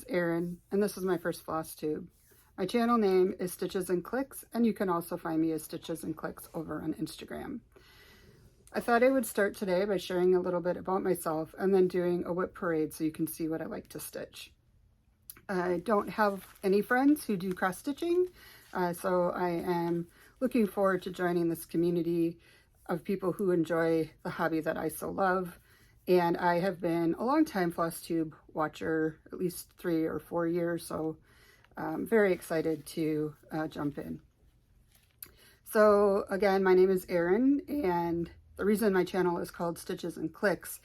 Erin, and this is my first floss tube. My channel name is Stitches and Clicks, and you can also find me as Stitches and Clicks over on Instagram. I thought I would start today by sharing a little bit about myself and then doing a WIP parade so you can see what I like to stitch. I don't have any friends who do cross stitching, so I am looking forward to joining this community of people who enjoy the hobby that I so love. And I have been a long time Flosstube watcher, at least 3 or 4 years, so I'm very excited to jump in. So again, my name is Erin, and the reason my channel is called Stitches and Clicks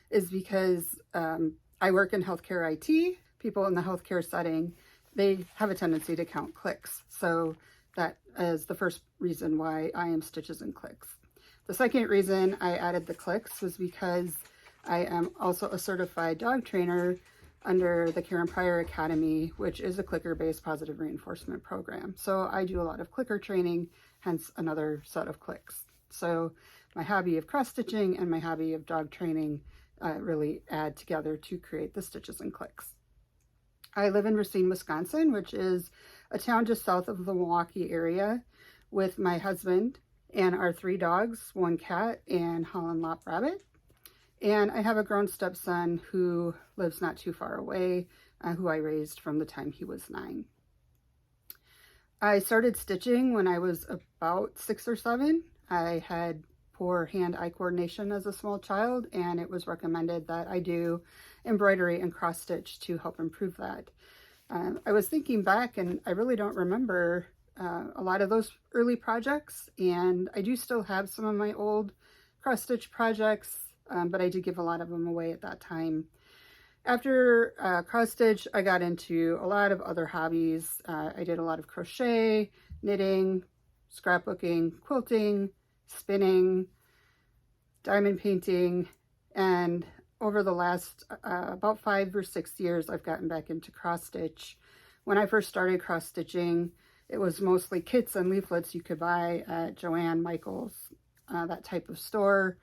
is because I work in healthcare IT. People in the healthcare setting, they have a tendency to count clicks. So that is the first reason why I am Stitches and Clicks. The second reason I added the clicks was because I am also a certified dog trainer under the Karen Pryor Academy, which is a clicker-based positive reinforcement program. So I do a lot of clicker training, hence another set of clicks. So my hobby of cross-stitching and my hobby of dog training really add together to create the Stitches and Clicks. I live in Racine, Wisconsin, which is a town just south of the Milwaukee area, with my husband and our 3 dogs, 1 cat and Holland Lop Rabbit. And I have a grown stepson who lives not too far away, who I raised from the time he was 9. I started stitching when I was about 6 or 7. I had poor hand-eye coordination as a small child, and it was recommended that I do embroidery and cross-stitch to help improve that. I was thinking back, and I really don't remember a lot of those early projects, and I do still have some of my old cross-stitch projects, but I did give a lot of them away at that time. After cross-stitch, I got into a lot of other hobbies. I did a lot of crochet, knitting, scrapbooking, quilting, spinning, diamond painting, and over the last about 5 or 6 years, I've gotten back into cross-stitch. When I first started cross-stitching, it was mostly kits and leaflets you could buy at Joann, Michael's, that type of store.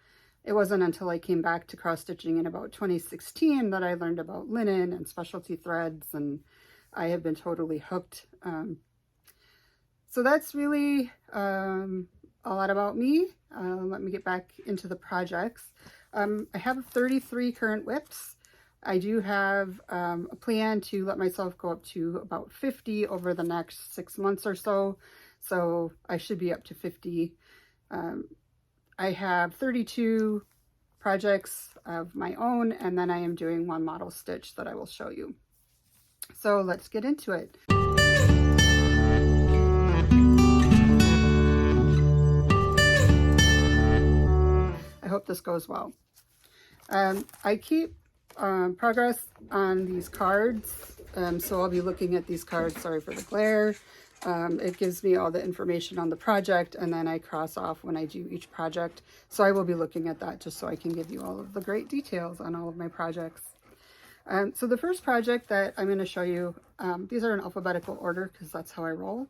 It wasn't until I came back to cross-stitching in about 2016 that I learned about linen and specialty threads, and I have been totally hooked. So that's really a lot about me. Let me get back into the projects. I have 33 current WIPs. I do have a plan to let myself go up to about 50 over the next 6 months or so. So I should be up to 50. I have 32 projects of my own, and then I am doing 1 model stitch that I will show you. So let's get into it. I hope this goes well. I keep progress on these cards, so I'll be looking at these cards. Sorry for the glare. It gives me all the information on the project, and then I cross off when I do each project. So I will be looking at that just so I can give you all of the great details on all of my projects. So the first project that I'm going to show you, these are in alphabetical order because that's how I roll.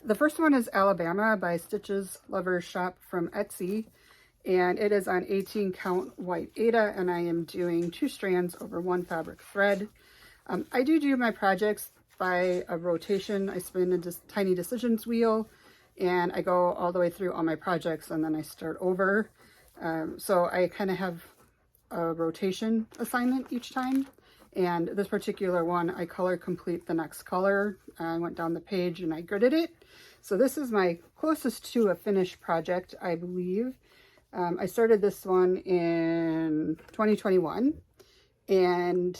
The first one is Alabama by Stitches Lovers Shop from Etsy, and it is on 18 count white Aida, and I am doing 2 strands over 1 fabric thread. I do my projects by a rotation. I spin a tiny decisions wheel, and I go all the way through all my projects, and then I start over. So I kind of have a rotation assignment each time. And this particular one, I color complete the next color. I went down the page and I gridded it. So this is my closest to a finished project, I believe. I started this one in 2021, and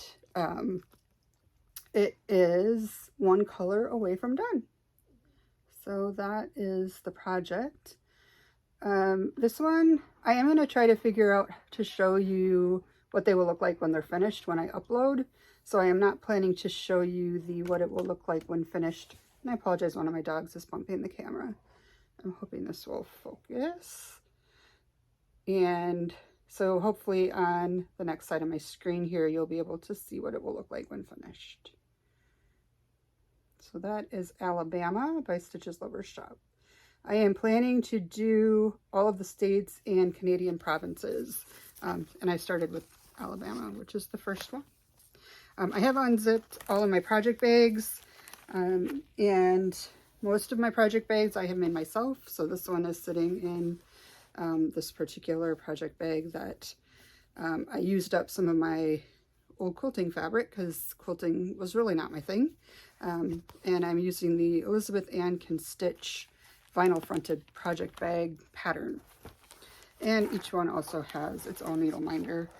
it is 1 color away from done. So that is the project. This one, I am going to try to figure out to show you what they will look like when they're finished when I upload. So I am not planning to show you what it will look like when finished. And I apologize, one of my dogs is bumping the camera. I'm hoping this will focus. And so hopefully on the next side of my screen here, you'll be able to see what it will look like when finished. So that is Alabama by Stitches Lovers Shop. I am planning to do all of the states and Canadian provinces. And I started with Alabama, which is the first one. I have unzipped all of my project bags, and most of my project bags I have made myself. So this one is sitting in this particular project bag that I used up some of my old quilting fabric because quilting was really not my thing. And I'm using the Elizabeth Ann Can Stitch vinyl fronted project bag pattern. And each one also has its own needle minder.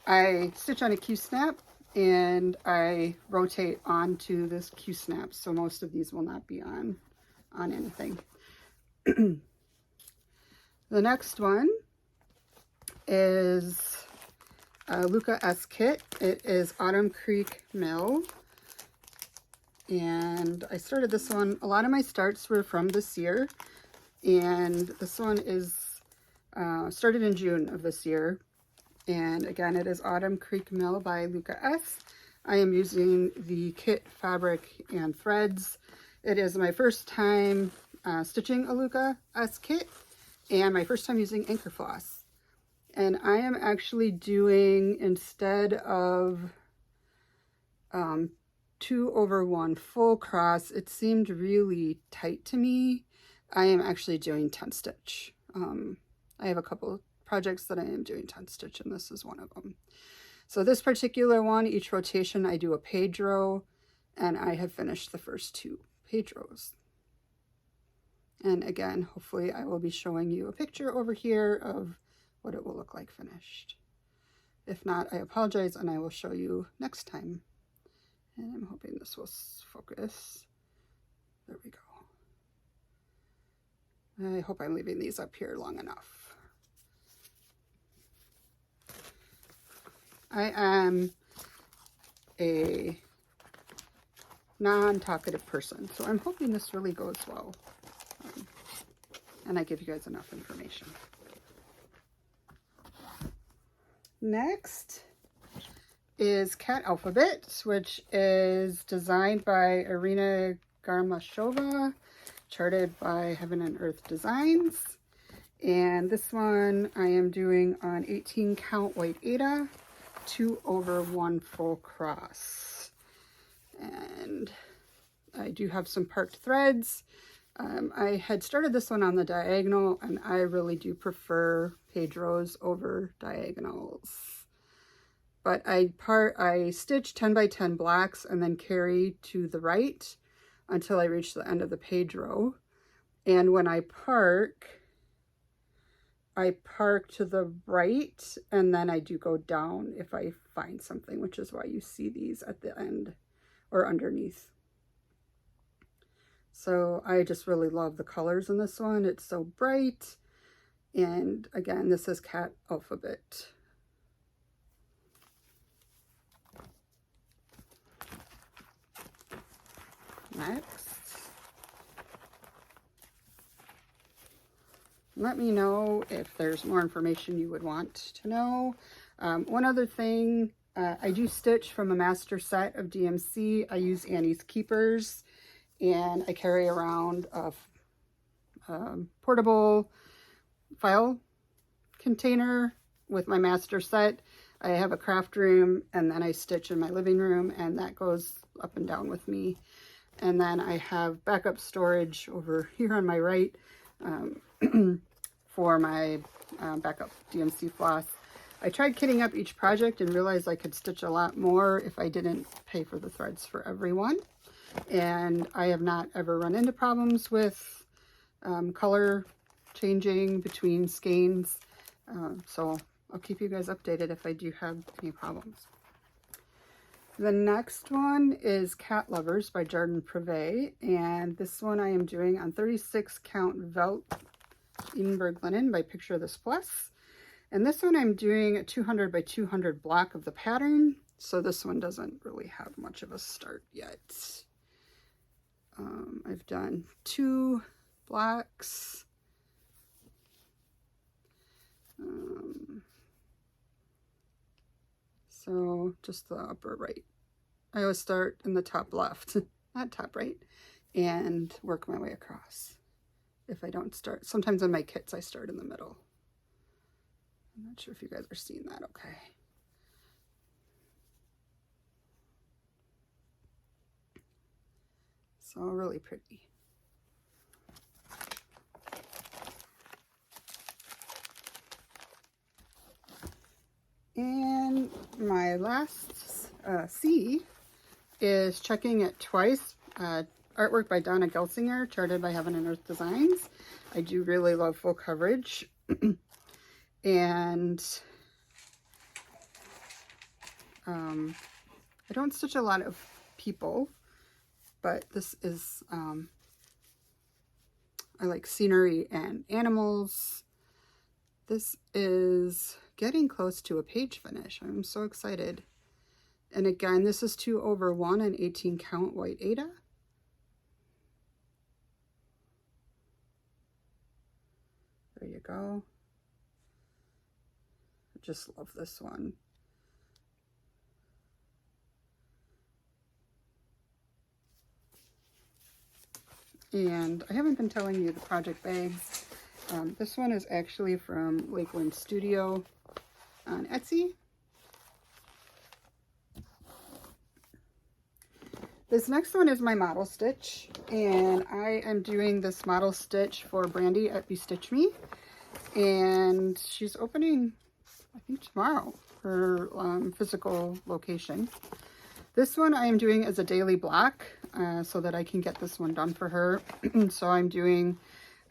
I stitch on a Q-snap and I rotate onto this Q-snap, so most of these will not be on anything. The next one is a Luca S kit. It is Autumn Creek Mill, and I started this one. A lot of my starts were from this year, and this one is started in June of this year. And again, it is Autumn Creek Mill by Luca S. I am using the kit fabric and threads. It is my first time stitching a Luca S kit and my first time using anchor floss. And I am actually doing, instead of 2/1 full cross, it seemed really tight to me. I am actually doing 10 stitch. I have a couple projects that I am doing 10 stitch, and this is one of them. So this particular one, each rotation I do a page row, and I have finished the first 2 page rows. And again, hopefully I will be showing you a picture over here of what it will look like finished. If not, I apologize, and I will show you next time. And I'm hoping this will focus. There we go. I hope I'm leaving these up here long enough. I am a non-talkative person, so I'm hoping this really goes well. And I give you guys enough information. Next is Cat Alphabet, which is designed by Irina Garmashova, charted by Heaven and Earth Designs. And this one I am doing on 18 count white Aida, 2/1 full cross. And I do have some parked threads. I had started this one on the diagonal, and I really do prefer page rows over diagonals. But I stitch 10 by 10 blocks and then carry to the right until I reach the end of the page row. And when I park to the right, and then I do go down if I find something, which is why you see these at the end or underneath. So I just really love the colors in this one. It's so bright. And again, this is Cat Alphabet. Next, let me know if there's more information you would want to know. One other thing, I do stitch from a master set of DMC. I use Annie's Keepers, and I carry around a portable file container with my master set. I have a craft room, and then I stitch in my living room, and that goes up and down with me. And then I have backup storage over here on my right for my backup DMC floss. I tried kitting up each project and realized I could stitch a lot more if I didn't pay for the threads for everyone. And I have not ever run into problems with color changing between skeins. So I'll keep you guys updated if I do have any problems. The next one is Cat Lovers by Jardin Privé, and this one I am doing on 36 count Velt Edinburgh linen by Picture This Plus. And this one I'm doing a 200 by 200 block of the pattern, so this one doesn't really have much of a start yet. I've done 2 blocks. So just the upper right. I always start in the top left, not top right, and work my way across. If I don't start, sometimes in my kits I start in the middle. I'm not sure if you guys are seeing that okay. So really pretty. And my last C is Checking It Twice. Artwork by Donna Gelsinger, charted by Heaven and Earth Designs. I do really love full coverage. And I don't stitch a lot of people, but this is, I like scenery and animals. This is getting close to a page finish. I'm so excited. And again, this is 2/1 and 18 count white Aida. There you go. I just love this one. And I haven't been telling you the project bags. This one is actually from Lakeland Studio on Etsy. This next one is my model stitch, and I am doing this model stitch for Brandy at Bestitch Me, and she's opening, I think, tomorrow, her physical location. This one I am doing as a daily block so that I can get this one done for her. So I'm doing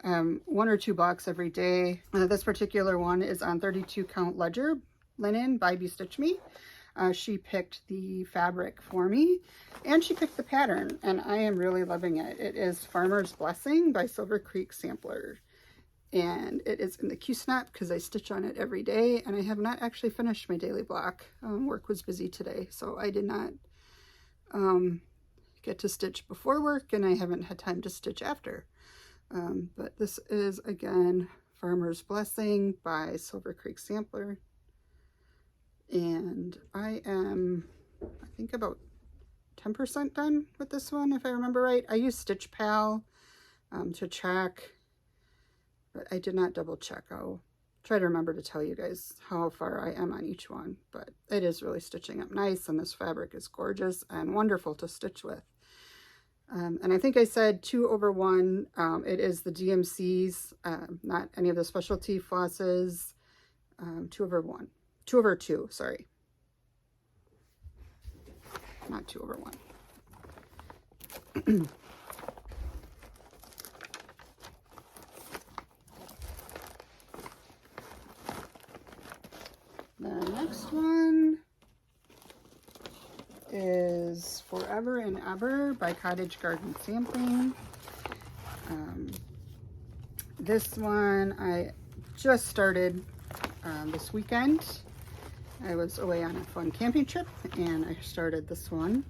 1 or 2 blocks every day. This particular one is on 32 count ledger linen by Bestitch Me. She picked the fabric for me, and she picked the pattern, and I am really loving it. It is Farmer's Blessing by Silver Creek Sampler, and it is in the Q-snap because I stitch on it every day, and I have not actually finished my daily block. Work was busy today, so I did not get to stitch before work, and I haven't had time to stitch after. But this is, again, Farmer's Blessing by Silver Creek Sampler. And I am, I think, about 10% done with this one, if I remember right. I use Stitch Pal to check, but I did not double check. I'll try to remember to tell you guys how far I am on each one, but it is really stitching up nice, and this fabric is gorgeous and wonderful to stitch with. And I think I said 2/1. It is the DMCs, not any of the specialty flosses. 2/1. 2/2, sorry. Not 2/1. The next one is Forever and Ever by Cottage Garden Sampling. This one I just started this weekend. I was away on a fun camping trip, and I started this one.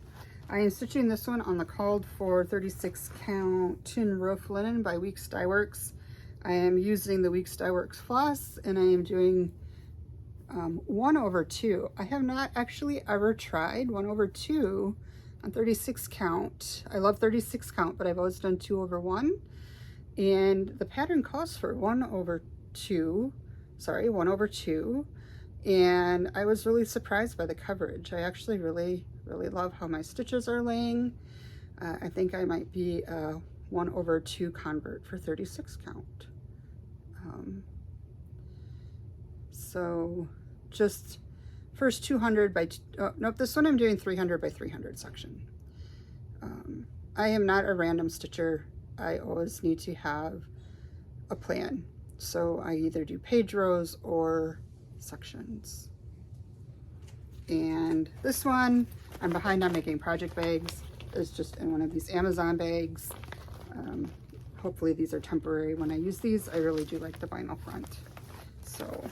I am stitching this one on the called for 36 count tin roof linen by Weeks Dye Works. I am using the Weeks Dye Works floss, and I am doing 1/2. I have not actually ever tried 1/2 on 36 count. I love 36 count, but I've always done 2/1, and the pattern calls for 1/2. Sorry, 1/2. And I was really surprised by the coverage. I actually really love how my stitches are laying. I think I might be a 1/2 convert for 36 count. So just first 200 by, nope, this one I'm doing 300 by 300 section. I am not a random stitcher. I always need to have a plan. So I either do page rows or sections. And this one, I'm behind on making project bags. It's just in one of these Amazon bags. Hopefully these are temporary when I use these. I really do like the vinyl front. So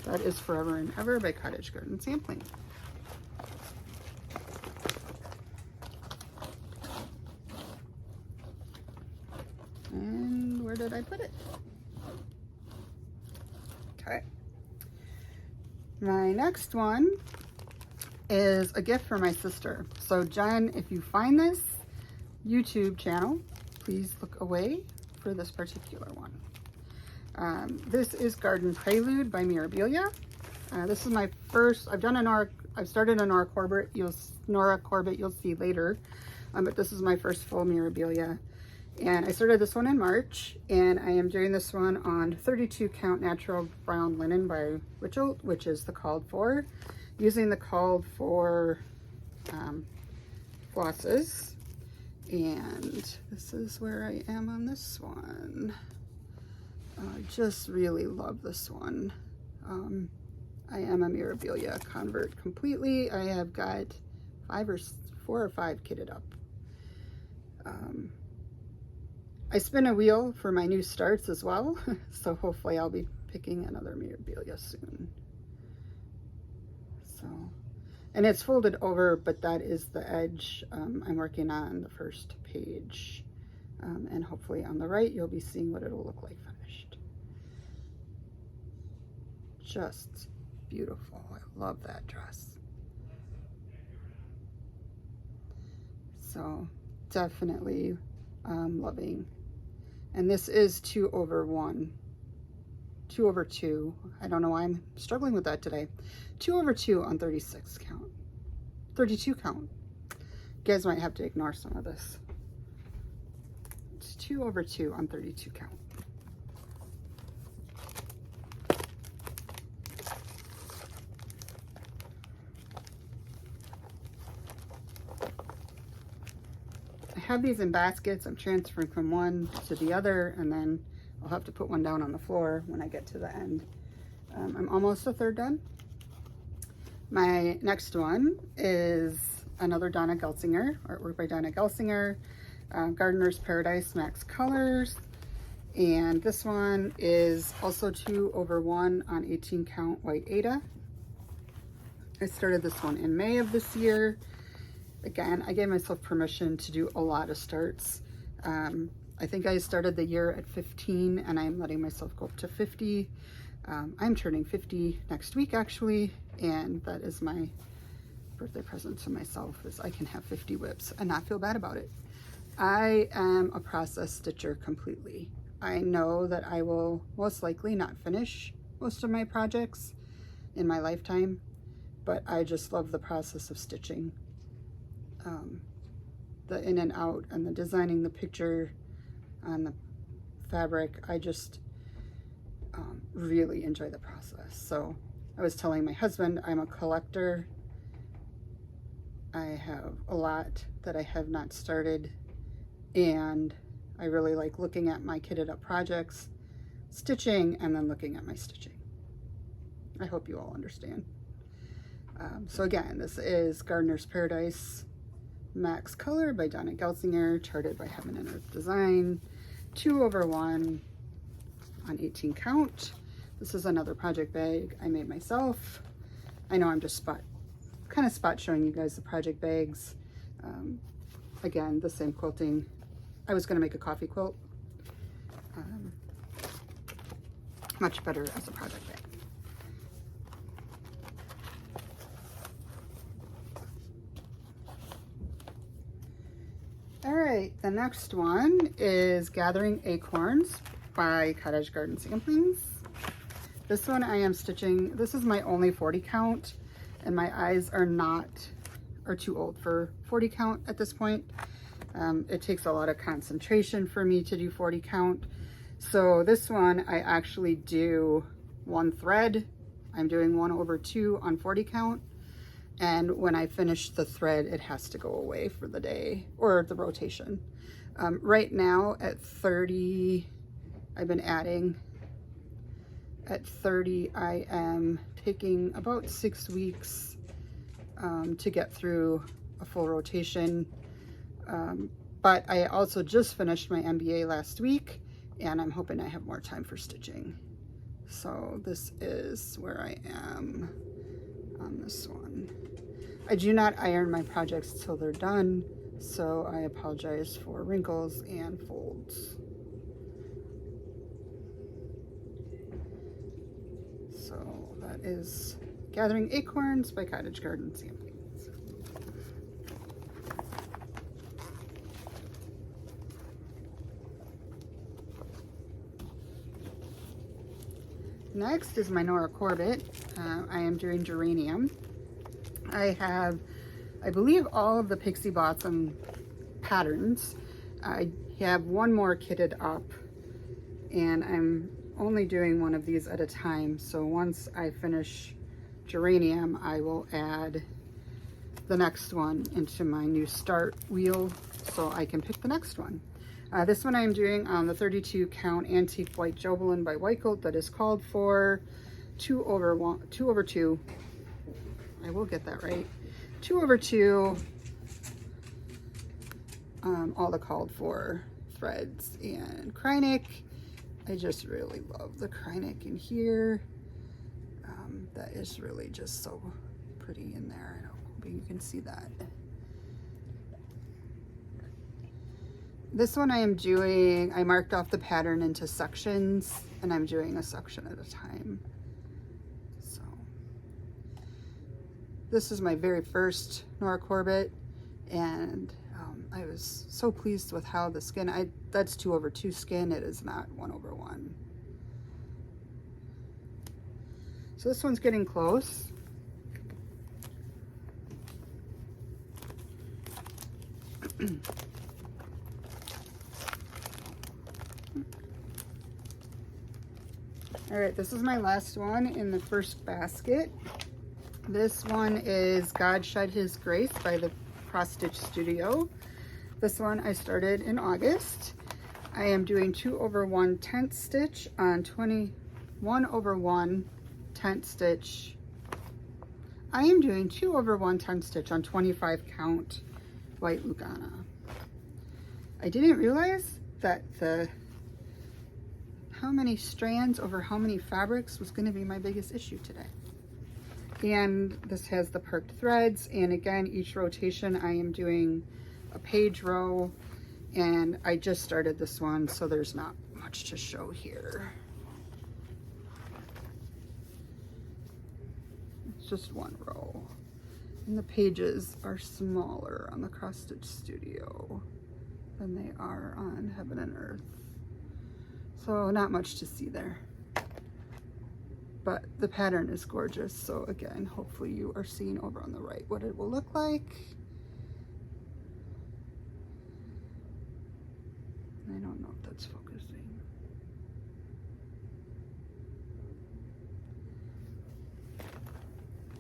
that is Forever and Ever by Cottage Garden Sampling. And where did I put it? Okay. My next one is a gift for my sister. So Jen, if you find this YouTube channel, please look away for this particular one. This is Garden Prelude by Mirabilia. This is my first, I've started a Nora Corbett, you'll see later. but this is my first full Mirabilia. And I started this one in March, and I am doing this one on 32 count natural brown linen by Richel, which is the called for, using the called for flosses. And this is where I am on this one. I just really love this one. I am a Mirabilia convert completely. I have got 4 or 5 kitted up. I spin a wheel for my new starts as well, so hopefully I'll be picking another Mirabilia soon. So, and it's folded over, but that is the edge I'm working on the first page. And hopefully on the right, you'll be seeing what it'll look like finished. Just beautiful. I love that dress. So definitely loving. And this is 2/1. 2/2. I don't know why I'm struggling with that today. 2/2 on 36 count. 32 count. You guys might have to ignore some of this. It's 2/2 on 32 count. I have these in baskets. I'm transferring from one to the other, and then I'll have to put one down on the floor when I get to the end. I'm almost a third done. My next one is another Donna Gelsinger, artwork by Donna Gelsinger, Gardener's Paradise Max Colors. And this one is also 2/1 on 18 count white Aida. I started this one in May of this year. Again, I gave myself permission to do a lot of starts. I think I started the year at 15, and I'm letting myself go up to 50. I'm turning 50 next week, actually, and that is my birthday present to myself, is I can have 50 WIPs and not feel bad about it. I am a process stitcher completely. I know that I will most likely not finish most of my projects in my lifetime, but I just love the process of stitching. The in and out and the designing the picture on the fabric. I just really enjoy the process. So I was telling my husband, I'm a collector. I have a lot that I have not started, and I really like looking at my kitted up projects, stitching, and then looking at my stitching. I hope you all understand. So again, this is Gardener's Paradise Max Color by Donna Gelsinger, charted by Heaven and Earth Design, 2/1 on 18 count. This is another project bag I made myself. I know I'm just kind of spot showing you guys the project bags. Again, the same quilting. I was going to make a coffee quilt. Much better as a project bag. All right, the next one is Gathering Acorns by Cottage Garden Samplings. This one I am stitching. This is my only 40 count, and my eyes are too old for 40 count at this point. It takes a lot of concentration for me to do 40 count. So this one I actually do one thread. I'm doing 1/2 on 40 count. And when I finish the thread, it has to go away for the day or the rotation. Right now at 30, I've been adding. At 30, I am taking about 6 weeks to get through a full rotation. But I also just finished my MBA last week, and I'm hoping I have more time for stitching. So this is where I am on this one. I do not iron my projects till they're done, so I apologize for wrinkles and folds. So that is Gathering Acorns by Cottage Garden Samplings. Next is my Nora Corbett. I am doing Geranium. I have, I believe, all of the Pixie Blossom patterns. I have one more kitted up, and I'm only doing one of these at a time. So once I finish geranium, I will add the next one into my new start wheel so I can pick the next one. This one I'm doing on the 32 count antique white Jobelin by Weichelt that is called for 2/2. I will get that right. 2/2. All the called for threads and Krynic. I just really love the Krynic in here. That is really just so pretty in there. I don't think you can see that. This one I am doing, I marked off the pattern into sections, and I'm doing a section at a time. So this is my very first Nora Corbett, and I was so pleased with how the skin, that's 2/2 skin, it is not 1/1. So this one's getting close. All right, this is my last one in the first basket. This one is God Shed His Grace by the Cross Stitch Studio. This one I started in August. I am doing 2/1 tent stitch on 1/1 tent stitch. I am doing 2/1 tent stitch on 25 count white Lugana. I didn't realize that how many strands over how many fabrics was going to be my biggest issue today. And this has the perked threads, and again, each rotation I am doing a page row, and I just started this one, so there's not much to show here. It's just one row, and the pages are smaller on the Cross Stitch Studio than they are on Heaven and Earth. So not much to see there, but the pattern is gorgeous. So again, hopefully you are seeing over on the right what it will look like. I don't know if that's focusing.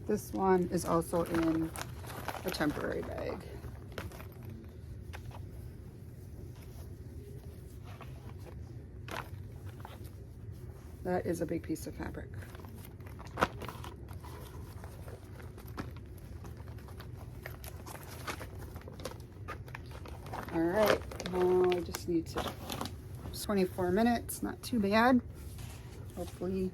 This one is also in a temporary bag. That is a big piece of fabric. All right, now I just need to, 24 minutes, not too bad. Hopefully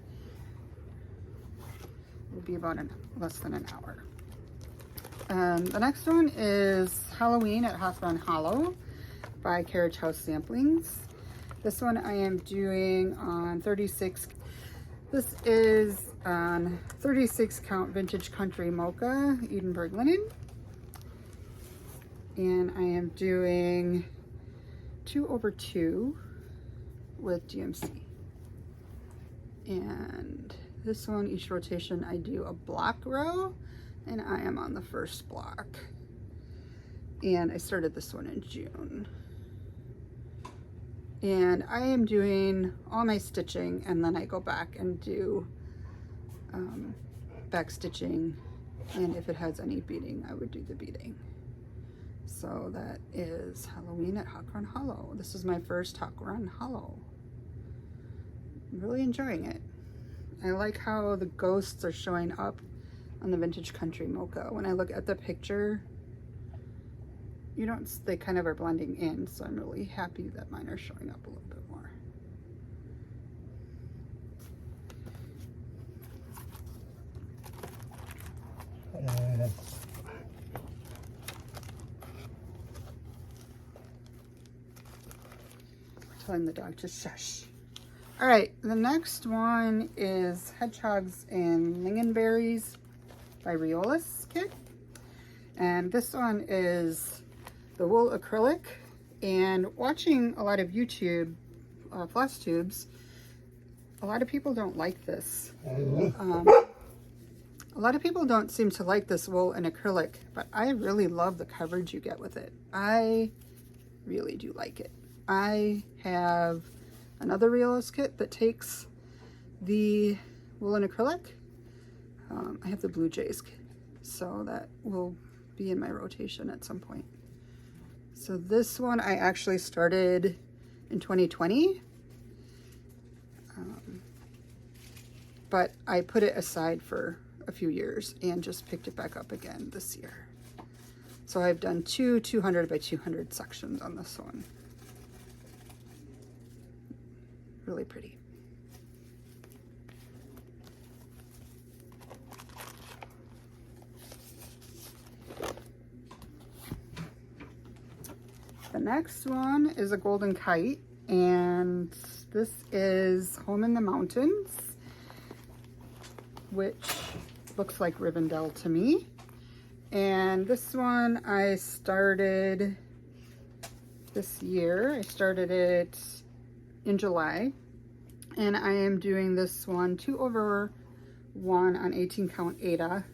it'll be about less than an hour. The next one is Halloween at Hawthorne Hollow by Carriage House Samplings. This one I am doing on 36. This is on 36 count vintage country mocha, Edinburgh linen. And I am doing 2/2 with DMC. And this one, each rotation I do a block row, and I am on the first block. And I started this one in June. And I am doing all my stitching, and then I go back and do back stitching, and if it has any beading, I would do the beading. So that is Halloween at Hawthorne Hollow. This is my first Hawthorne Hollow. I'm really enjoying it. I like how the ghosts are showing up on the vintage country mocha. When I look at the picture, you don't, they kind of are blending in, so I'm really happy that mine are showing up a little bit more. Telling the dog to shush. All right, the next one is Hedgehogs and Lingonberries by Riola's kit. And this one is the wool acrylic. And watching a lot of YouTube Flosstubes, a lot of people don't like this. A lot of people don't seem to like this wool and acrylic, but I really love the coverage you get with it. I really do like it. I have another realist kit that takes the woolen acrylic. I have the Blue Jays, so that will be in my rotation at some point. So this one I actually started in 2020, but I put it aside for a few years and just picked it back up again this year. So I've done two 200 by 200 sections on this one. Really pretty. The next one is a golden kite, and this is Home in the Mountains, which looks like Rivendell to me. And this one I started this year. I started it in July, and I am doing this one 2/1 on 18 count Ada.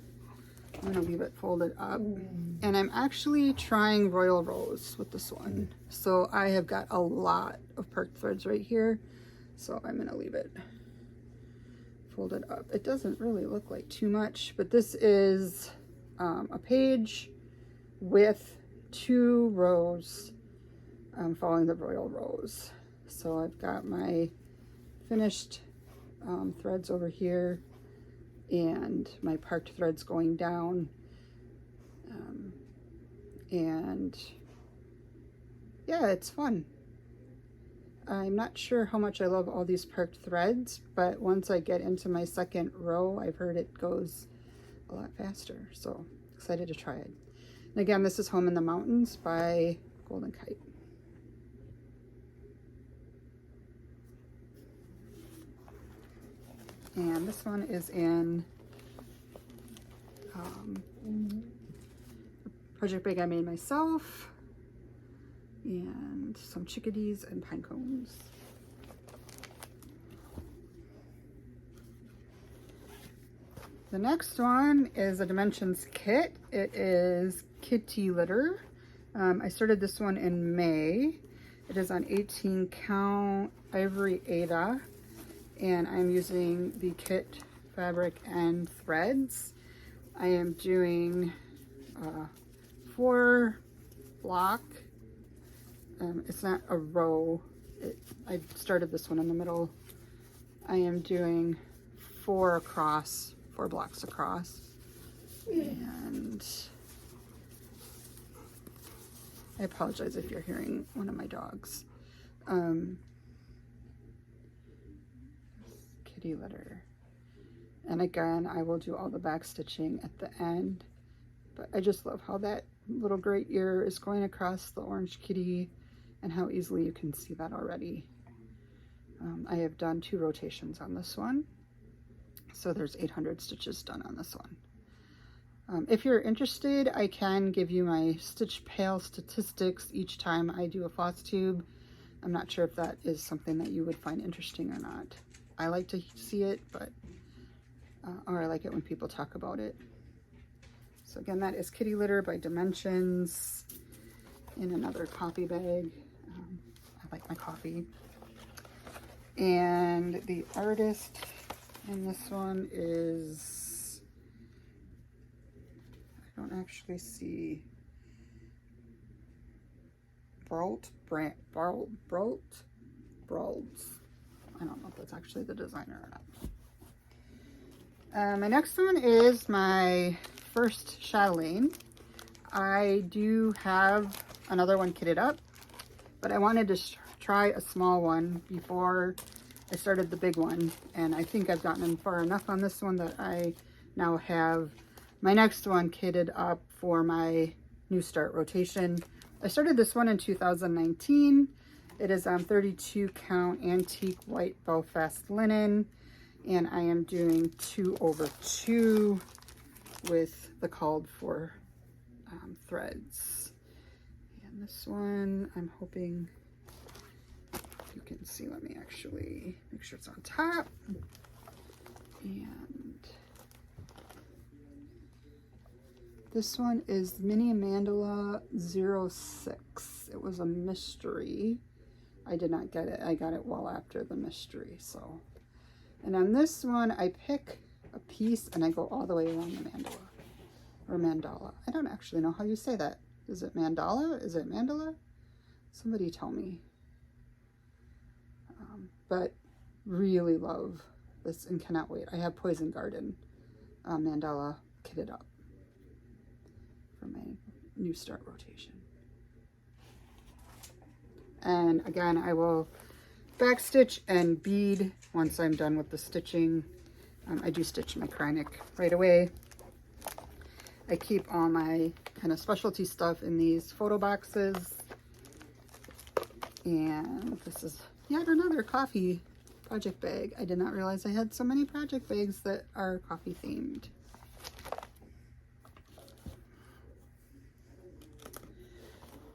I'm gonna leave it folded up. And I'm actually trying Royal Rose with this one. So I have got a lot of perk threads right here. So I'm gonna leave it folded up. It doesn't really look like too much, but this is a page with 2 rows following the Royal Rose. So I've got my finished threads over here and my parked threads going down, and yeah, it's fun. I'm not sure how much I love all these parked threads, but once I get into my second row, I've heard it goes a lot faster, so excited to try it. And again, this is Home in the Mountains by Golden Kite. And this one is in project bag I made myself, and some chickadees and pine cones. The next one is a Dimensions kit. It is kitty litter. I started this one in May. It is on 18 count ivory Ada, and I'm using the kit fabric and threads. I am doing 4 block. It's not a row. I started this one in the middle. I am doing 4 blocks across. And I apologize if you're hearing one of my dogs. Kitty litter. And again, I will do all the back stitching at the end, but I just love how that little gray ear is going across the orange kitty and how easily you can see that already. I have done 2 rotations on this one, so there's 800 stitches done on this one. If you're interested, I can give you my stitch pail statistics each time I do a Flosstube. I'm not sure if that is something that you would find interesting or not. I like to see it, but or I like it when people talk about it. So again, that is Kitty Litter by Dimensions in another coffee bag. I like my coffee. And the artist in this one is, I don't actually see, Brault. I don't know if that's actually the designer or not. My next one is my first chatelaine. I do have another one kitted up, but I wanted to try a small one before I started the big one, and I think I've gotten far enough on this one that I now have my next one kitted up for my new start rotation. I started this one in 2019. It is on 32 count antique white Belfast linen, and I am doing 2/2 with the called for threads. And this one, I'm hoping you can see. Let me actually make sure it's on top. And this one is Mini Mandala 06. because it was a mystery. I did not get it. I got it well after the mystery. So, and on this one, I pick a piece and I go all the way around the mandala, or mandala. I don't actually know how you say that. Is it mandala? Is it mandala? Somebody tell me. But really love this and cannot wait. I have Poison Garden mandala kitted up for my new start rotation. And again, I will backstitch and bead once I'm done with the stitching. I do stitch my chronic right away. I keep all my kind of specialty stuff in these photo boxes. And this is yet another coffee project bag. I did not realize I had so many project bags that are coffee themed.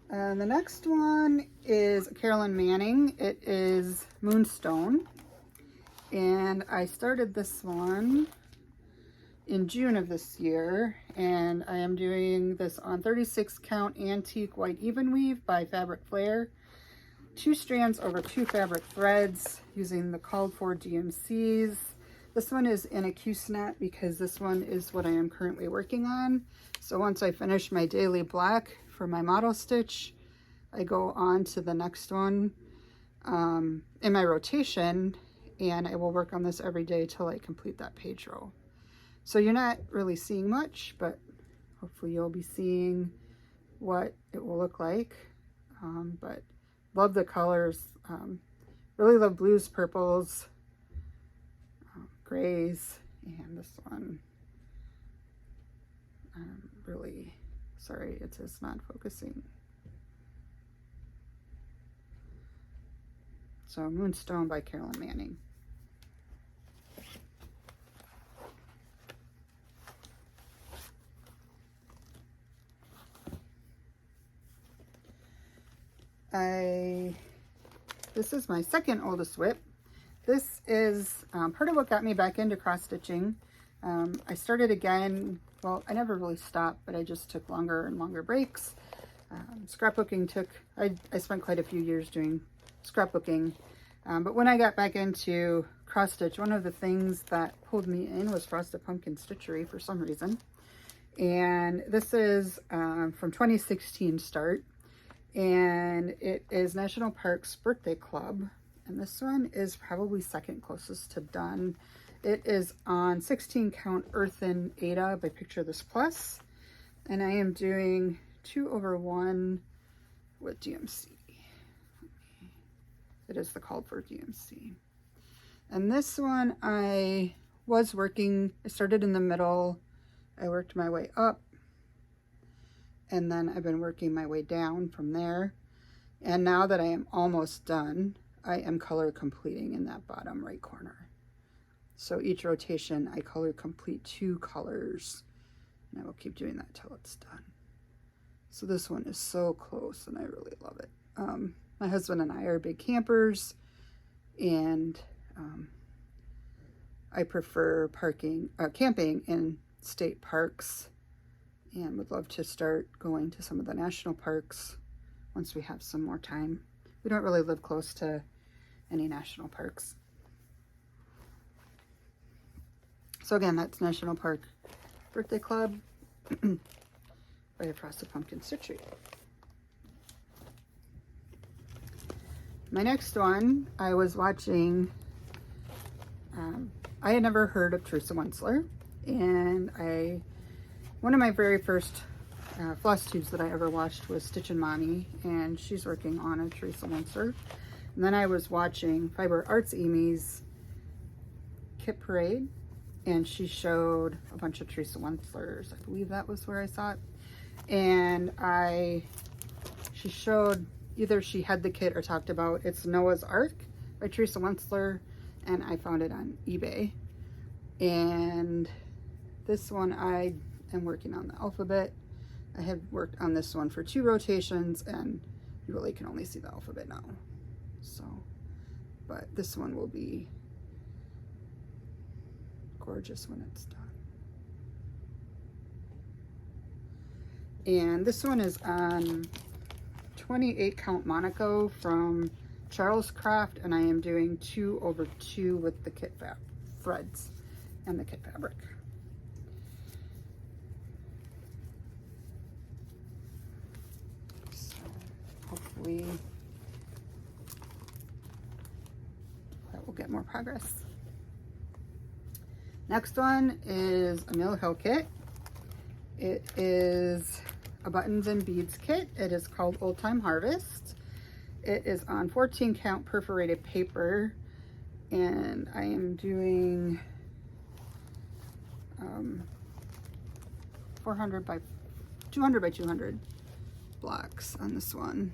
And the next one is Carolyn Manning. It is Moonstone. And I started this one in June of this year. And I am doing this on 36 count antique white even weave by Fabric Flair. 2 strands over 2 fabric threads using the called for DMCs. This one is in a Q-snap because this one is what I am currently working on. So once I finish my daily black for my model stitch, I go on to the next one in my rotation, and I will work on this every day till I complete that page row. So you're not really seeing much, but hopefully you'll be seeing what it will look like. But love the colors. Really love blues, purples, grays, and this one. Really sorry, it's just not focusing. So Moonstone by Carolyn Manning. This is my second oldest WIP. This is part of what got me back into cross stitching. I started again, well, I never really stopped, but I just took longer and longer breaks. Scrapbooking I spent quite a few years doing scrapbooking. But when I got back into cross stitch, one of the things that pulled me in was Frosted Pumpkin Stitchery for some reason. And this is from 2016 start. And it is National Parks Birthday Club. And this one is probably second closest to done. It is on 16 count Earthen Ada by Picture This Plus. And I am doing 2/1 with DMC. It is the called for DMC. And this one I started in the middle. I worked my way up. And then I've been working my way down from there. And now that I am almost done, I am color completing in that bottom right corner. So each rotation, I color complete 2 colors. And I will keep doing that till it's done. So this one is so close and I really love it. My husband and I are big campers, and I prefer camping in state parks, and would love to start going to some of the national parks once we have some more time. We don't really live close to any national parks. So again, that's National Park Birthday Club by Frosted Pumpkin Stitchery. My next one, I was watching, I had never heard of Teresa Wentzler, and one of my very first Flosstubes that I ever watched was Stitchin' Mommy, and she's working on a Teresa Wentzler. And then I was watching Fiber Arts Amy's Kit Parade, and she showed a bunch of Teresa Wentzlers. I believe that was where I saw it. And she showed, either she had the kit or talked about It's Noah's Ark by Teresa Wentzler, and I found it on eBay. And this one I am working on the alphabet. I have worked on this one for 2 rotations, and you really can only see the alphabet now. So, but this one will be gorgeous when it's done. And this one is on 28 count Monaco from Charles Craft, and I am doing 2/2 with the kit threads and the kit fabric. So hopefully that will get more progress. Next one is a Mill Hill kit. It is a buttons and beads kit. It is called Old Time Harvest. It is on 14 count perforated paper, and I am doing 200 by 200 blocks on this one.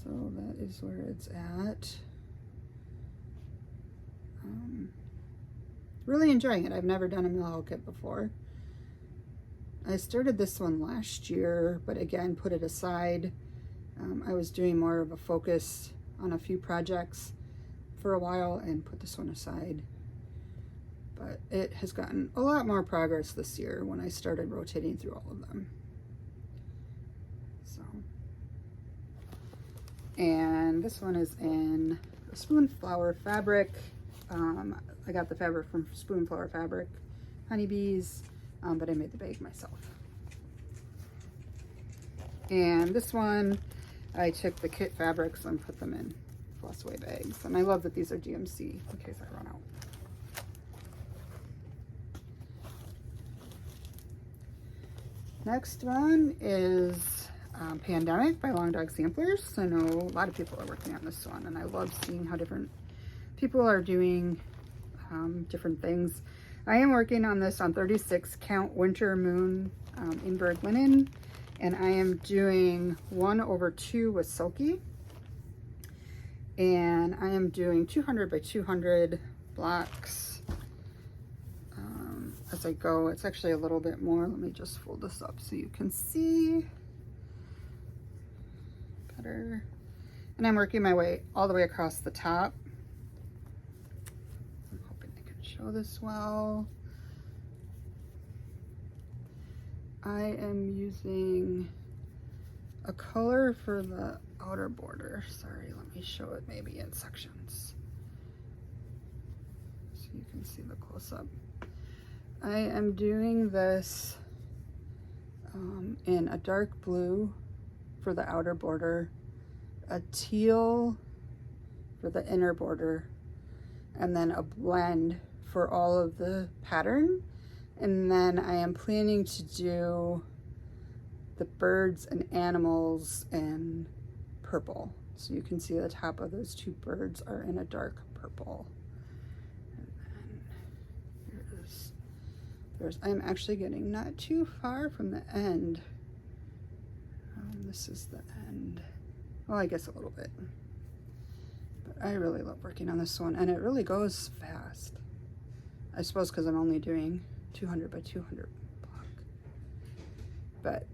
So that is where it's at. Really enjoying it. I've never done a Mill Hill kit before. I started this one last year, but again, put it aside. I was doing more of a focus on a few projects for a while and put this one aside. But it has gotten a lot more progress this year when I started rotating through all of them. So, and this one is in the Spoonflower fabric. I got the fabric from Spoonflower Fabric, Honeybees, but I made the bag myself. And this one, I took the kit fabrics and put them in Flossaway bags. And I love that these are DMC in case I run out. Next one is Pandemic by Long Dog Samplers. I know a lot of people are working on this one, and I love seeing how different people are doing different things. I am working on this on 36 count Winter Moon Inberg linen, and I am doing 1/2 with Silky, and I am doing 200 by 200 blocks as I go. It's actually a little bit more. Let me just fold this up so you can see better. And I'm working my way all the way across the top. Show this well. I am using a color for the outer border. Sorry, let me show it maybe in sections so you can see the close-up. I am doing this in a dark blue for the outer border, a teal for the inner border, and then a blend for all of the pattern. And then I am planning to do the birds and animals in purple. So you can see the top of those two birds are in a dark purple. And then I'm actually getting not too far from the end. This is the end. Well, I guess a little bit. But I really love working on this one, and it really goes fast. I suppose because I'm only doing 200 by 200 block. But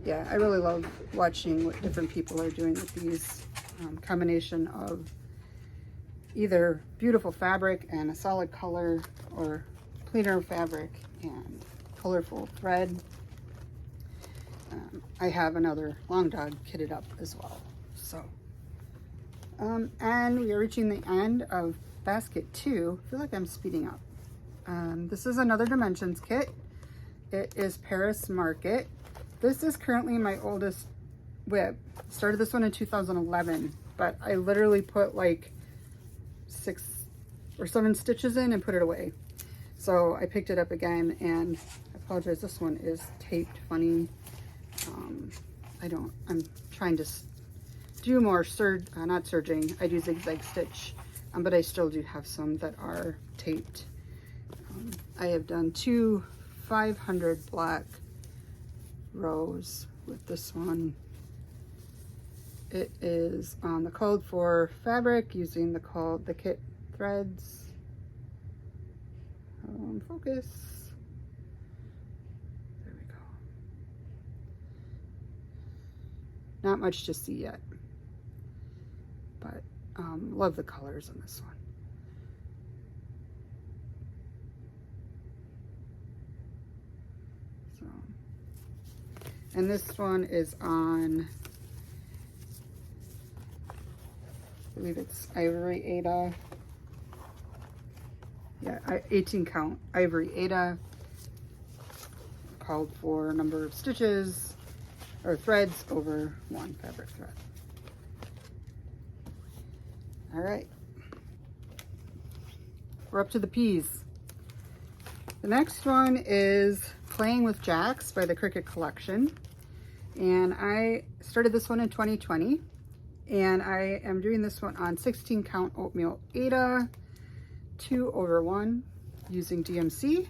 yeah, I really love watching what different people are doing with these combination of either beautiful fabric and a solid color, or cleaner fabric and colorful thread. I have another Long Dog kitted up as well. So, and we are reaching the end of basket 2. I feel like I'm speeding up. This is another Dimensions kit. It is Paris Market. This is currently my oldest WIP. Started this one in 2011, but I literally put like 6 or 7 stitches in and put it away. So I picked it up again, and I apologize, this one is taped funny. I'm trying to do more not serging. I do zigzag stitch, but I still do have some that are taped. I have done 2 500 block rows with this one. It is on the code for fabric using the kit threads. Focus. There we go. Not much to see yet, but love the colors on this one. And this one is on, I believe it's Ivory Ada. Yeah, 18 count Ivory Ada. Called for a number of stitches or threads over 1 fabric thread. All right, we're up to the peas. The next one is Playing with Jacks by the Cricut Collection. And I started this one in 2020. And I am doing this one on 16 count oatmeal Aida, 2/1 using DMC.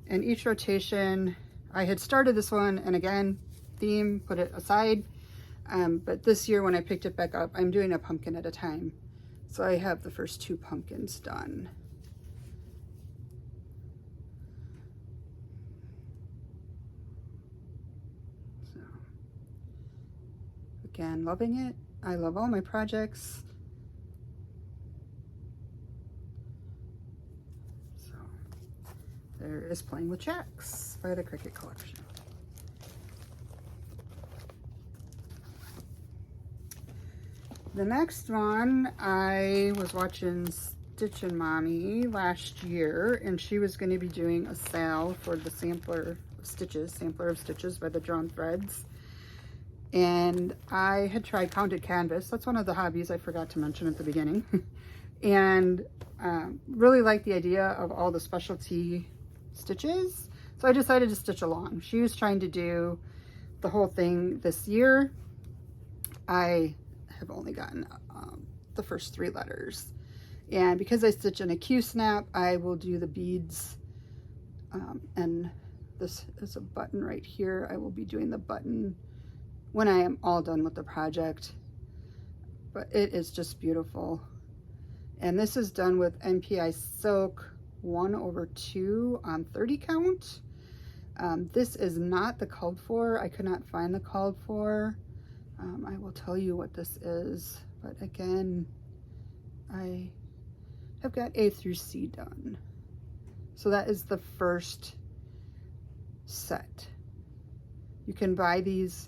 And each rotation, I had started this one and again, theme, put it aside. But this year when I picked it back up, I'm doing a pumpkin at a time. So I have the first 2 pumpkins done. Again, loving it. I love all my projects. So there is Playing with Jacks by the Cricut Collection. The next one, I was watching Stitchin' Mommy last year, and she was going to be doing a sale for the Sampler of Stitches by the Drawn Threads. And I had tried Counted Canvas. That's one of the hobbies I forgot to mention at the beginning. And really liked the idea of all the specialty stitches. So I decided to stitch along. She was trying to do the whole thing this year. I have only gotten the first 3 letters. And because I stitch in a Q-snap, I will do the beads. And this is a button right here. I will be doing the button when I am all done with the project, but it is just beautiful. And this is done with NPI Silk 1/2 on 30 count. This is not the called for. I could not find the called for. I will tell you what this is, but again, I have got A through C done. So that is the first set. You can buy these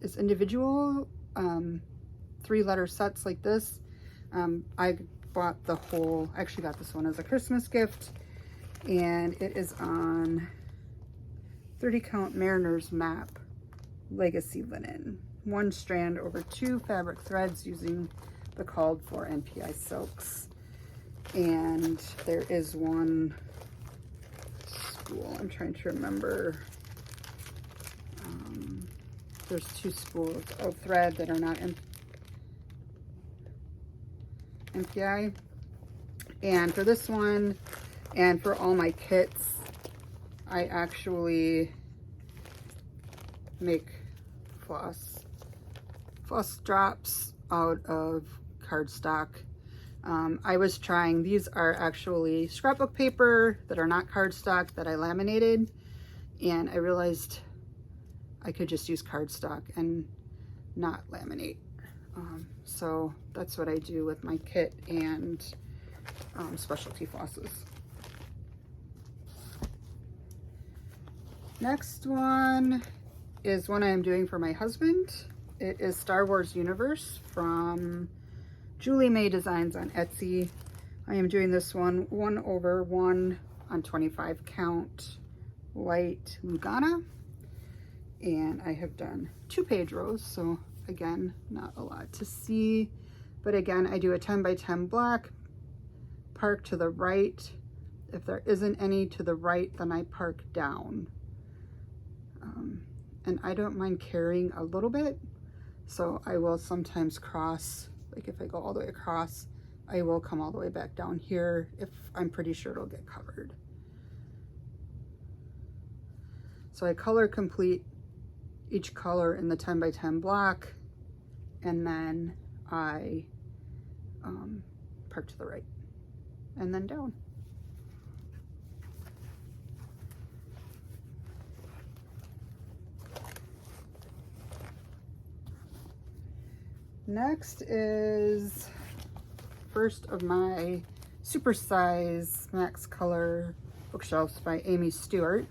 as individual 3-letter sets like this. I bought the whole, I actually got this one as a Christmas gift, and it is on 30 count Mariner's Map Legacy Linen. 1 strand over 2 fabric threads using the called for NPI silks. And there is one spool, I'm trying to remember. There's 2 spools of thread that are not NPI. And for this one, and for all my kits, I actually make floss drops out of cardstock. I was trying, these are actually scrapbook paper that are not cardstock that I laminated, and I realized I could just use cardstock and not laminate. So that's what I do with my kit and specialty flosses. Next one is one I am doing for my husband. It is Star Wars Universe from Julie May Designs on Etsy. I am doing this one 1/1 on 25 count light Lugana. And I have done 2 page rows, so again, not a lot to see. But again, I do a 10 by 10 block, park to the right. If there isn't any to the right, then I park down. And I don't mind carrying a little bit, so I will sometimes cross, like if I go all the way across, I will come all the way back down here if I'm pretty sure it'll get covered. So I color complete each color in the 10 by 10 block, and then I park to the right and then down. Next is first of my supersize max color bookshelves by Amy Stewart,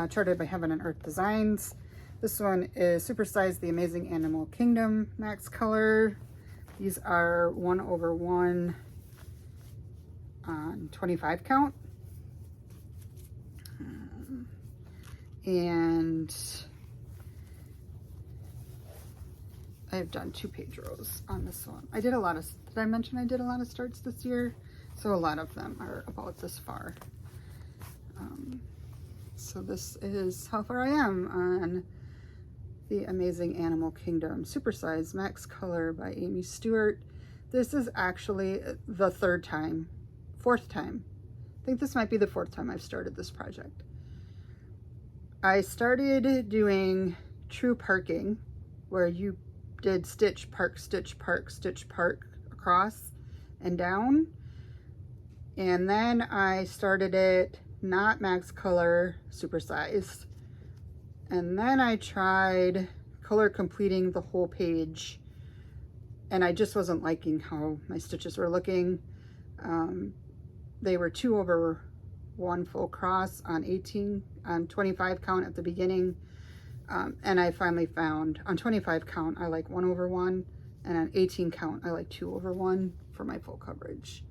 charted by Heaven and Earth Designs. This one is Supersize the Amazing Animal Kingdom Max Color. These are 1/1 on 25 count. And I've done 2 page rows on this one. Did I mention I did a lot of starts this year? So a lot of them are about this far. So this is how far I am on the Amazing Animal Kingdom Supersize Max Color by Amy Stewart. This is actually the 4th time. I think this might be the 4th time I've started this project. I started doing true parking, where you did stitch, park, stitch, park, stitch, park across and down. And then I started it not max color, supersized. And then I tried color completing the whole page, and I just wasn't liking how my stitches were looking. They were 2/1 full cross on 25 count at the beginning. And I finally found on 25 count, I like 1/1, and on 18 count, I like 2/1 for my full coverage.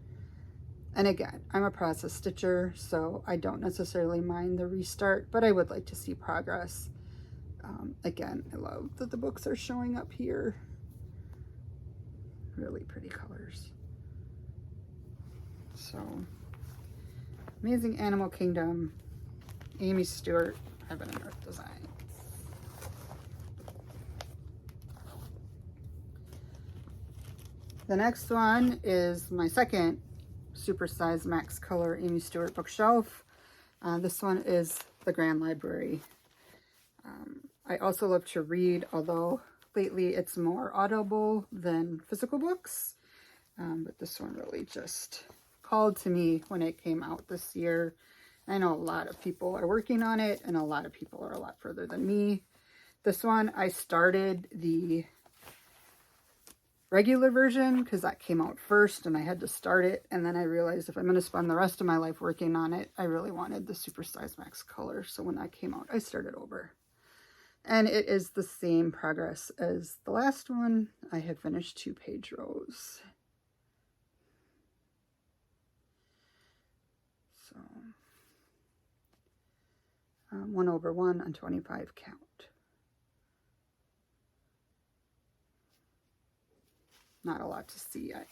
And again, I'm a process stitcher, so I don't necessarily mind the restart, but I would like to see progress. Again, I love that the books are showing up here. Really pretty colors. So, Amazing Animal Kingdom, Amy Stewart, Heaven and Earth Design. The next one is my second Supersize Max Color Amy Stewart bookshelf. This one is the Grand Library. I also love to read, although lately it's more audible than physical books. But this one really just called to me when it came out this year. I know a lot of people are working on it, and a lot of people are a lot further than me. This one, I started the regular version because that came out first and I had to start it, and then I realized if I'm going to spend the rest of my life working on it, I really wanted the Supersize Max Color. So when that came out, I started over, and it is the same progress as the last one. I have finished 2 page rows. So 1/1 on 25 count. Not a lot to see yet.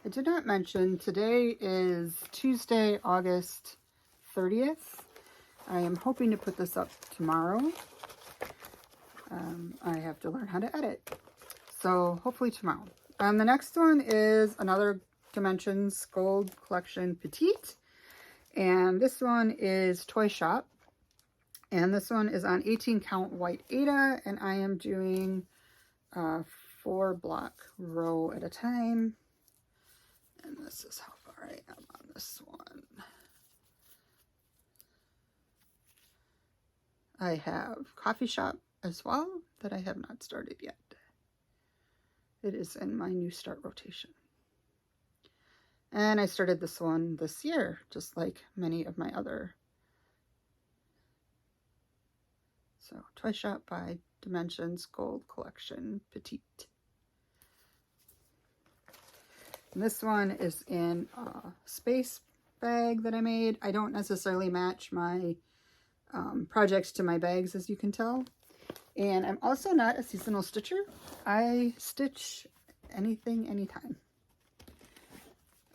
I did not mention today is Tuesday, August 30th. I am hoping to put this up tomorrow. I have to learn how to edit, so hopefully tomorrow. The next one is another Dimensions Gold Collection Petite, and this one is Toy Shop, and this one is on 18 count white Aida, and I am doing a 4 block row at a time, and this is how far I am on this one. I have Coffee Shop as well that I have not started yet. It is in my new start rotation. And I started this one this year, just like many of my other. So, Toy Shop by Dimensions Gold Collection Petite. And this one is in a space bag that I made. I don't necessarily match my projects to my bags, as you can tell. And I'm also not a seasonal stitcher. I stitch anything, anytime.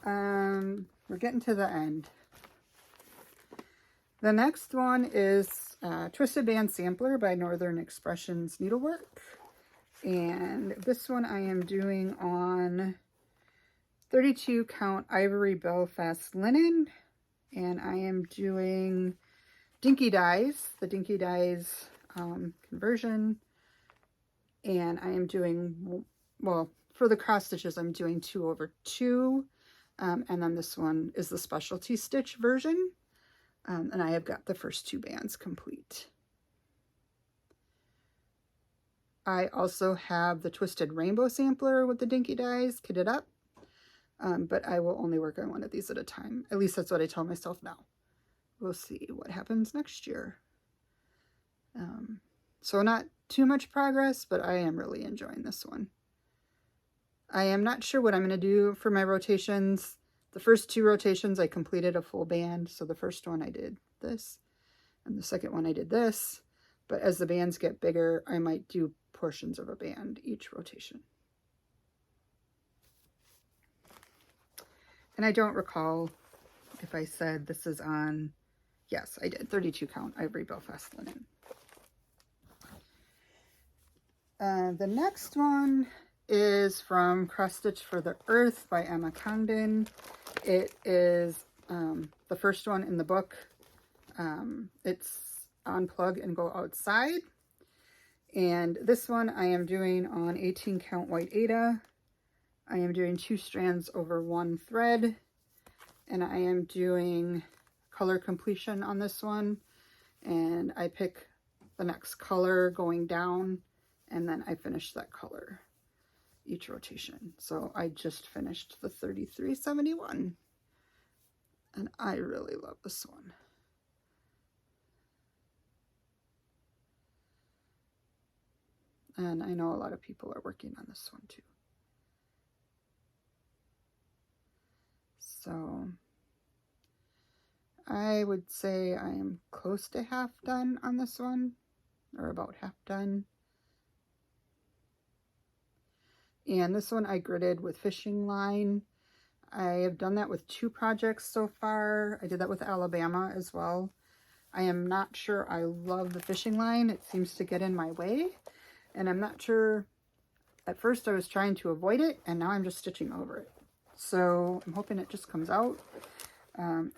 We're getting to the end. The next one is Twisted Band Sampler by Northern Expressions Needlework. And this one I am doing on 32 count Ivory Belfast linen. And I am doing Dinky Dyes, the Dinky Dyes conversion. And I am doing, well, for the cross stitches, I'm doing 2/2. And then this one is the specialty stitch version. And I have got the first 2 bands complete. I also have the Twisted Rainbow sampler with the Dinky Dies kitted up, but I will only work on one of these at a time. At least that's what I tell myself now. We'll see what happens next year. So not too much progress, but I am really enjoying this one. I am not sure what I'm going to do for my rotations. The first 2 rotations I completed a full band. So the first one I did this, and the second one I did this. But as the bands get bigger, I might do portions of a band each rotation. And I don't recall if I said this is on, yes, I did, 32 count Ivory Belfast linen. The next one is from Cross Stitch for the Earth by Emma Congdon. It is the first one in the book. It's unplug and go outside. And this one I am doing on 18 count white Aida. I am doing 2 strands over 1 thread. And I am doing color completion on this one. And I pick the next color going down, and then I finish that color each rotation. So I just finished the 3371, and I really love this one. And I know a lot of people are working on this one too. So I would say I am close to half done on this one, or about half done. And this one I gridded with fishing line. I have done that with 2 projects so far. I did that with Alabama as well. I am not sure I love the fishing line. It seems to get in my way. And I'm not sure, at first I was trying to avoid it, and now I'm just stitching over it. So I'm hoping it just comes out.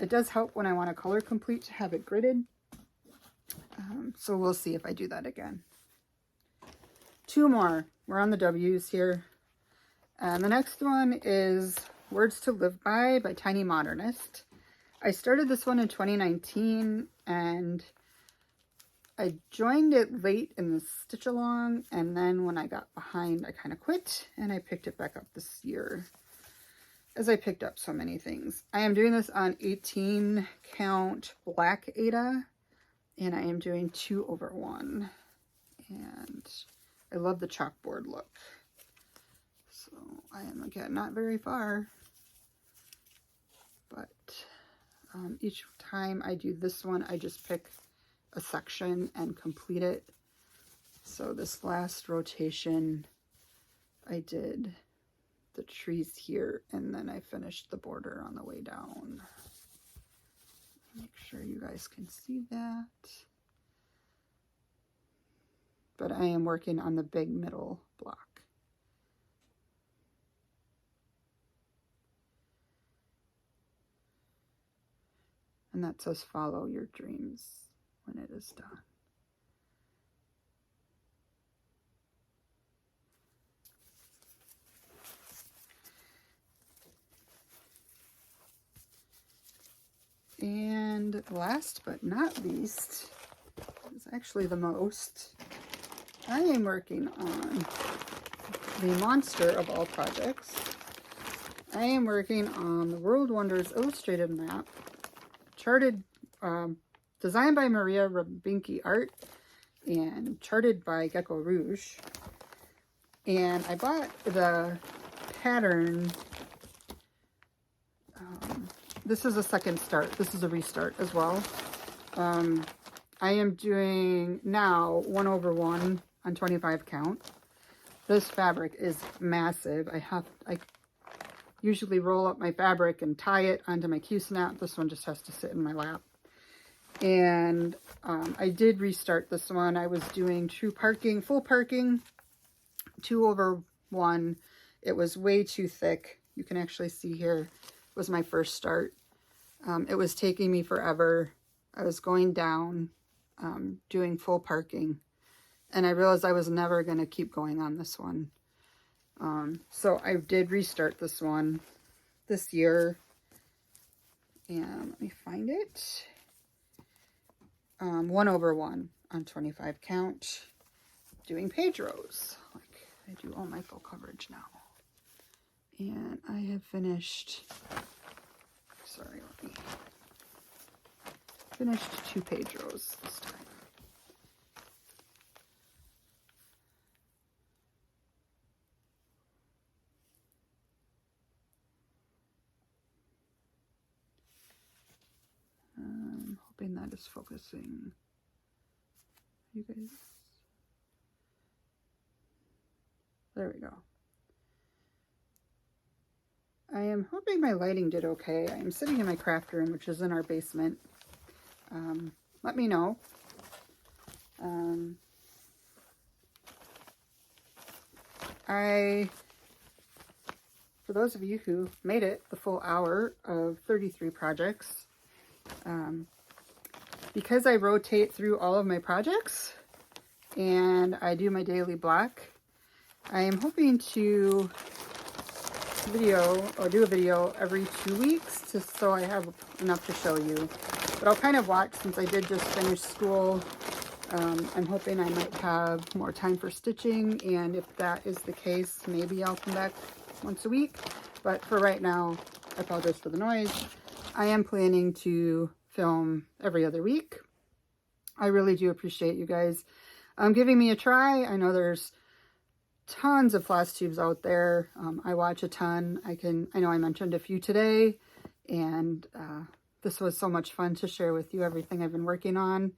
It does help when I want a color complete to have it gridded. So we'll see if I do that again. 2 more. We're on the W's here. And the next one is Words to Live By Tiny Modernist. I started this one in 2019, and I joined it late in the stitch along, and then when I got behind I kind of quit, and I picked it back up this year as I picked up so many things. I am doing this on 18 count black Aida, and I am doing 2 over 1, and I love the chalkboard look. So I am, again, not very far, but each time I do this one, I just pick a section and complete it. So this last rotation, I did the trees here, and then I finished the border on the way down. Make sure you guys can see that. But I am working on the big middle block. And that says follow your dreams when it is done. And last but not least, is actually the most, I am working on the monster of all projects. I am working on the World Wonders Illustrated map, charted, designed by Maria Rabinki Art and charted by Gecko Rouge. And I bought the pattern. This is a second start. This is a restart as well. I am doing now 1 over 1 on 25 count. This fabric is massive. I usually roll up my fabric and tie it onto my Q-snap. This one just has to sit in my lap. And I did restart this one. I was doing true parking, full parking, 2 over 1. It was way too thick. You can actually see here was my first start. It was taking me forever. I was going down, doing full parking, and I realized I was never going to keep going on this one. So I did restart this one this year, and let me find it. 1 over 1 on 25 count. doing page rows. Like I do all my full coverage now. And I have finished, sorry, let me, finished 2 page rows this time. I'm hoping that is focusing. You guys, there we go. I am hoping my lighting did okay. I am sitting in my craft room, which is in our basement. Let me know. For those of you who made it the full hour of 33 projects, because I rotate through all of my projects and I do my daily block, I am hoping to do a video every 2 weeks, just so I have enough to show you. But I'll kind of watch, since I did just finish school. I'm hoping I might have more time for stitching, and if that is the case, maybe I'll come back once a week. But for right now, I apologize for the noise. I am planning to film every other week. I really do appreciate you guys giving me a try. I know there's tons of Flosstubes out there. I watch a ton. I know I mentioned a few today, and this was so much fun to share with you everything I've been working on.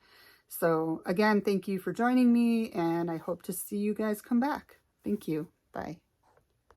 So again, thank you for joining me, and I hope to see you guys come back. Thank you. Bye.